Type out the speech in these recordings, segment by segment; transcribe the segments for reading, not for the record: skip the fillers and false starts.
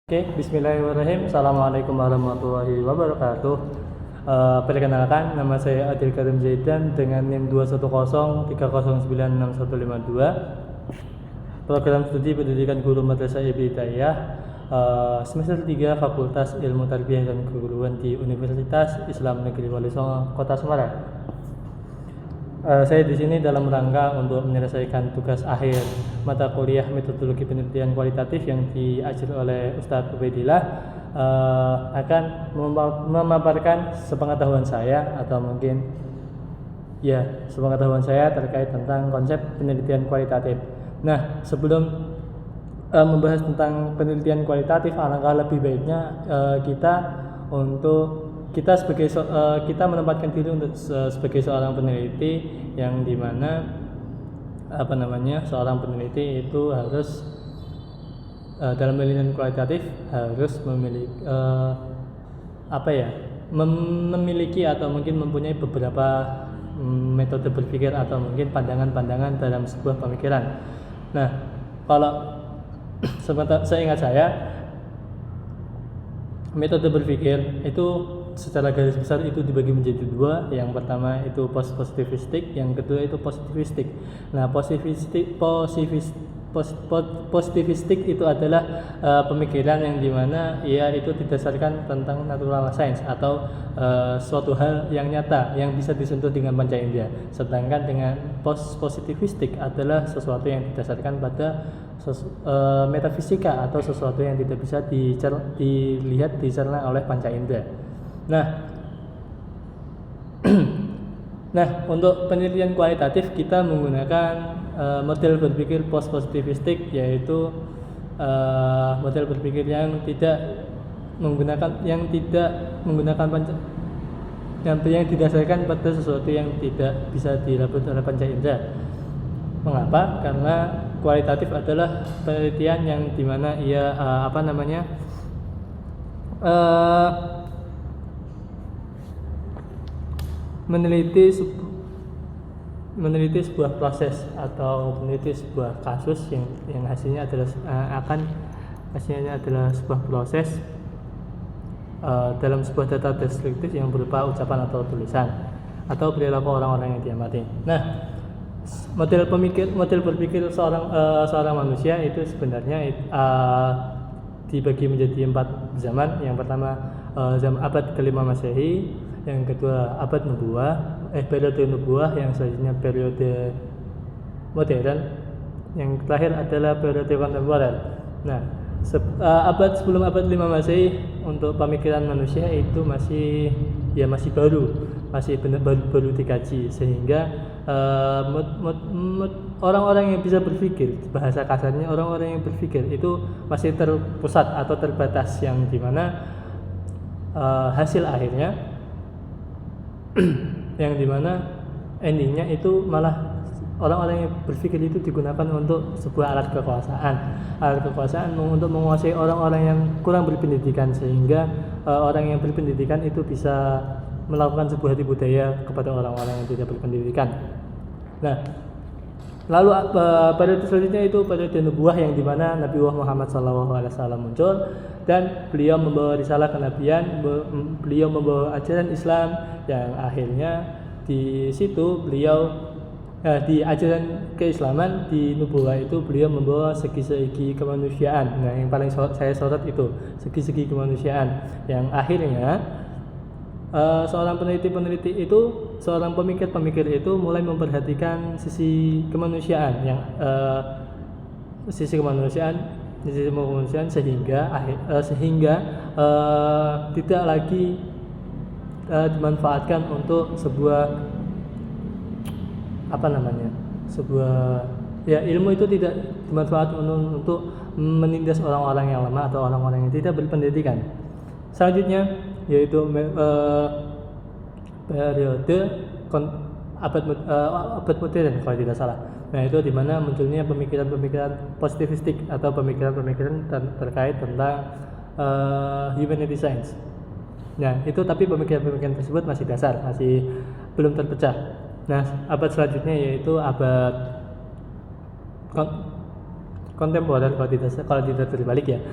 Oke, bismillahirrahmanirrahim. Assalamualaikum warahmatullahi wabarakatuh. Perkenalkan, nama saya Adil Karim Zaidan dengan NIM 21030965152. Program studi Pendidikan Guru Madrasah Ibtidaiyah semester 3 Fakultas Ilmu Tarbiyah dan Keguruan di Universitas Islam Negeri Wali Songo, Kota Semarang. Saya di sini dalam rangka untuk menyelesaikan tugas akhir mata kuliah metodologi penelitian kualitatif yang diajar oleh Ustadz Ubaidillah, akan memaparkan sepengetahuan saya atau mungkin sepengetahuan saya terkait tentang konsep penelitian kualitatif. Nah, sebelum membahas tentang penelitian kualitatif, alangkah lebih baiknya kita menempatkan diri untuk sebagai seorang peneliti, yang dimana seorang peneliti itu harus dalam penelitian kualitatif harus memiliki atau mungkin mempunyai beberapa metode berpikir atau mungkin pandangan-pandangan dalam sebuah pemikiran. Nah, kalau seingat saya, metode berpikir itu secara garis besar itu dibagi menjadi dua. Yang pertama itu positivistik, yang kedua itu positivistik. Nah, positivistik itu adalah pemikiran yang dimana ia itu didasarkan tentang natural science atau suatu hal yang nyata yang bisa disentuh dengan panca indera. Sedangkan dengan positivistik adalah sesuatu yang didasarkan pada metafisika atau sesuatu yang tidak bisa dilihat, dicerna oleh panca indera. Nah, untuk penelitian kualitatif kita menggunakan model berpikir positivistik, yaitu model berpikir yang tidak menggunakan panca, yang didasarkan pada sesuatu yang tidak bisa diraba oleh panca indera. Mengapa? Karena kualitatif adalah penelitian yang dimana ia meneliti sebuah proses atau meneliti sebuah kasus yang hasilnya adalah sebuah proses dalam sebuah data deskriptif yang berupa ucapan atau tulisan atau perilaku orang-orang yang diamati. Nah, model berpikir seorang manusia itu sebenarnya dibagi menjadi 4 zaman. Yang pertama zaman abad ke-5 Masehi, yang kedua periode nubuah, yang selanjutnya periode modern, yang terakhir adalah periode kontemporer. Nah, sebelum abad 5 Masehi untuk pemikiran manusia itu masih baru dikaji, sehingga orang-orang yang bisa berpikir, bahasa kasarnya orang-orang yang berpikir itu masih terpusat atau terbatas, yang dimana hasil akhirnya yang dimana endingnya itu malah orang-orang yang berpikir itu digunakan untuk sebuah alat kekuasaan untuk menguasai orang-orang yang kurang berpendidikan, sehingga orang yang berpendidikan itu bisa melakukan sebuah tipu daya kepada orang-orang yang tidak berpendidikan. Nah, lalu periode selanjutnya itu periode nubuah, yang dimana Nabi Muhammad SAW muncul dan beliau membawa risalah kenabian, beliau membawa ajaran Islam, yang akhirnya di situ beliau di ajaran keislaman, di nubuah itu beliau membawa segi-segi kemanusiaan. Nah, yang paling saya sorot itu segi-segi kemanusiaan, yang akhirnya seorang pemikir itu mulai memperhatikan sisi kemanusiaan sehingga tidak lagi dimanfaatkan untuk ilmu itu tidak dimanfaatkan untuk menindas orang-orang yang lemah atau orang-orang yang tidak berpendidikan. Selanjutnya yaitu periode abad modern kalau tidak salah. Nah, itu dimana munculnya pemikiran positivistik atau pemikiran terkait tentang humanity science. Nah, itu tapi pemikiran tersebut masih dasar, masih belum terpecah. Nah, abad selanjutnya yaitu abad kontemporer kalau tidak terbalik ya.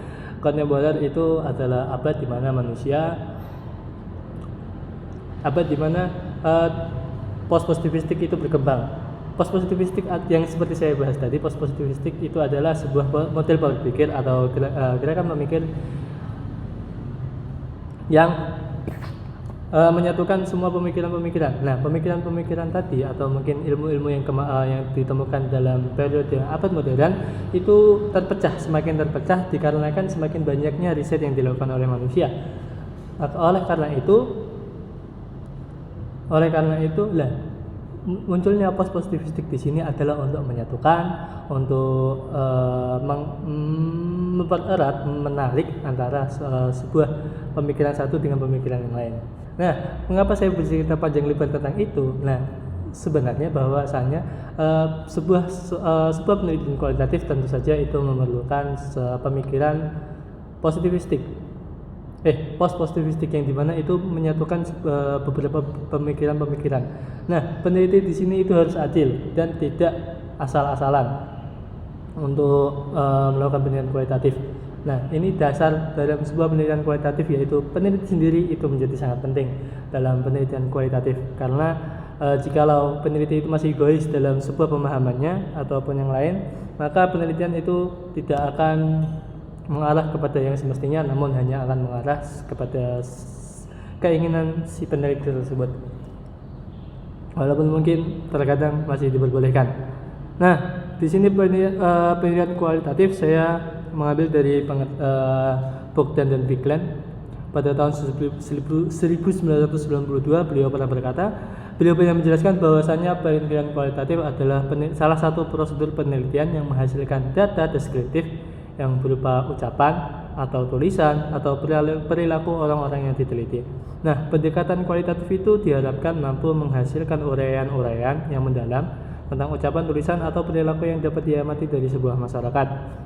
Kontemporer itu adalah abad di mana post-positivistik itu berkembang. Post-positivistik yang seperti saya bahas tadi, post-positivistik itu adalah sebuah model berpikir atau gerakan memikir yang menyatukan semua pemikiran-pemikiran. Nah, pemikiran-pemikiran tadi atau mungkin ilmu-ilmu yang ditemukan dalam periode abad modern itu semakin terpecah dikarenakan semakin banyaknya riset yang dilakukan oleh manusia. Oleh karena itu munculnya post-positivistik di sini adalah untuk menyatukan, untuk mempererat, menarik antara sebuah pemikiran satu dengan pemikiran yang lain. Nah, mengapa saya bercerita panjang lebar tentang itu? Nah, sebenarnya bahwasannya sebuah penelitian kualitatif tentu saja itu memerlukan pemikiran post-positivistik yang dimana itu menyatukan beberapa pemikiran-pemikiran. Nah, peneliti di sini itu harus adil dan tidak asal-asalan untuk melakukan penelitian kualitatif. Nah, ini dasar dalam sebuah penelitian kualitatif, yaitu peneliti sendiri itu menjadi sangat penting dalam penelitian kualitatif, karena jikalau peneliti itu masih egois dalam sebuah pemahamannya ataupun yang lain, maka penelitian itu tidak akan mengarah kepada yang semestinya, namun hanya akan mengarah kepada keinginan si peneliti tersebut, walaupun mungkin terkadang masih diperbolehkan. Nah, di sini penelitian kualitatif saya mengambil dari Bogdan dan Bigland pada tahun 1992. Beliau pernah menjelaskan bahwasannya penelitian kualitatif adalah salah satu prosedur penelitian yang menghasilkan data deskriptif yang berupa ucapan atau tulisan atau perilaku orang-orang yang diteliti. Nah, pendekatan kualitatif itu diharapkan mampu menghasilkan uraian-uraian yang mendalam tentang ucapan, tulisan atau perilaku yang dapat diamati dari sebuah masyarakat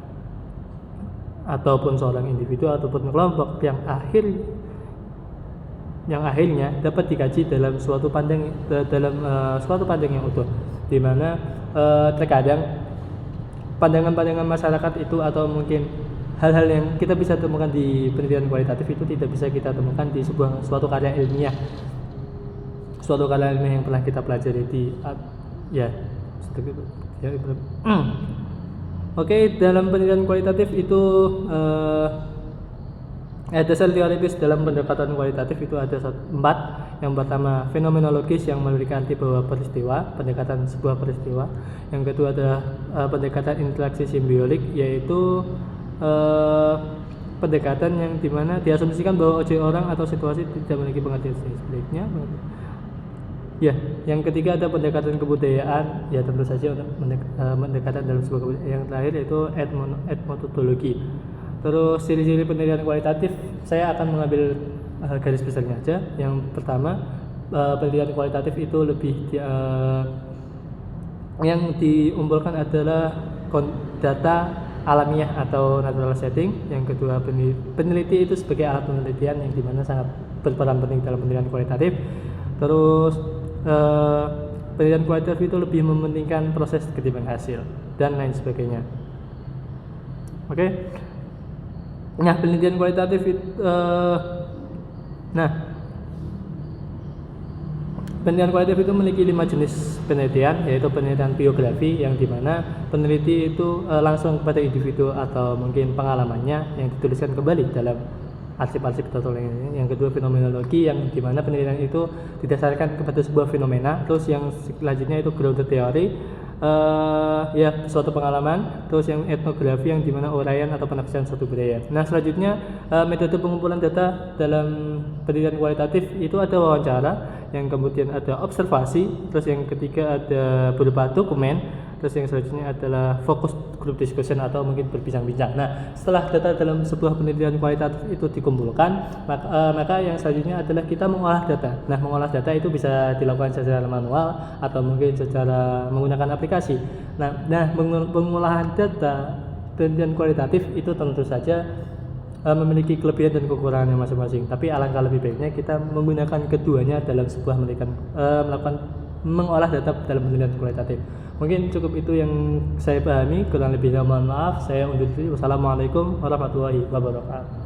ataupun seorang individu ataupun kelompok yang akhirnya dapat dikaji dalam suatu pandang yang utuh, di mana terkadang pandangan-pandangan masyarakat itu atau mungkin hal-hal yang kita bisa temukan di penelitian kualitatif itu tidak bisa kita temukan di suatu karya ilmiah yang pernah kita pelajari Oke, dalam penelitian kualitatif itu dasar teoritis dalam pendekatan kualitatif itu ada 4. Yang pertama, fenomenologis yang memiliki arti bahwa pendekatan sebuah peristiwa. Yang kedua adalah pendekatan interaksi simbiolik, yaitu pendekatan yang dimana diasumsikan bahwa objek orang atau situasi tidak memiliki pengertian sebaliknya. Ya, yang ketiga ada pendekatan kebudayaan, ya tentu saja pendekatan dalam sebuah kebudayaan. Yang terakhir yaitu etnometodologi. Terus ciri-ciri penelitian kualitatif saya akan mengambil garis besarnya aja. Yang pertama, penelitian kualitatif itu yang diumpulkan adalah data alamiah atau natural setting. Yang kedua, peneliti itu sebagai alat penelitian yang dimana sangat berperan penting dalam penelitian kualitatif. Terus penelitian kualitatif itu lebih mementingkan proses ketimbang hasil dan lain sebagainya. Oke. Nah, penelitian kualitatif itu penelitian kualitatif itu memiliki 5 jenis penelitian, yaitu penelitian biografi yang dimana peneliti itu langsung kepada individu atau mungkin pengalamannya yang dituliskan kembali dalam arsip-arsip atau lainnya. Yang kedua, fenomenologi yang dimana penelitian itu didasarkan kepada sebuah fenomena. Terus yang selanjutnya itu grounded theory, suatu pengalaman. Terus yang etnografi yang dimana uraian atau penafsiran suatu budaya. Nah, selanjutnya metode pengumpulan data dalam penelitian kualitatif itu ada wawancara, yang kemudian ada observasi, terus yang ketiga ada berupa dokumen, terus yang selanjutnya adalah focus group discussion atau mungkin berbincang-bincang. Nah, setelah data dalam sebuah penelitian kualitatif itu dikumpulkan, maka yang selanjutnya adalah kita mengolah data. Nah, mengolah data itu bisa dilakukan secara manual atau mungkin secara menggunakan aplikasi. Nah, pengolahan data penelitian kualitatif itu tentu saja memiliki kelebihan dan kekurangannya masing-masing. Tapi alangkah lebih baiknya kita menggunakan keduanya dalam sebuah mengolah data dalam penelitian kualitatif. Mungkin cukup itu yang saya pahami, kurang lebihnya mohon maaf. Saya undur diri. Wassalamualaikum warahmatullahi wabarakatuh.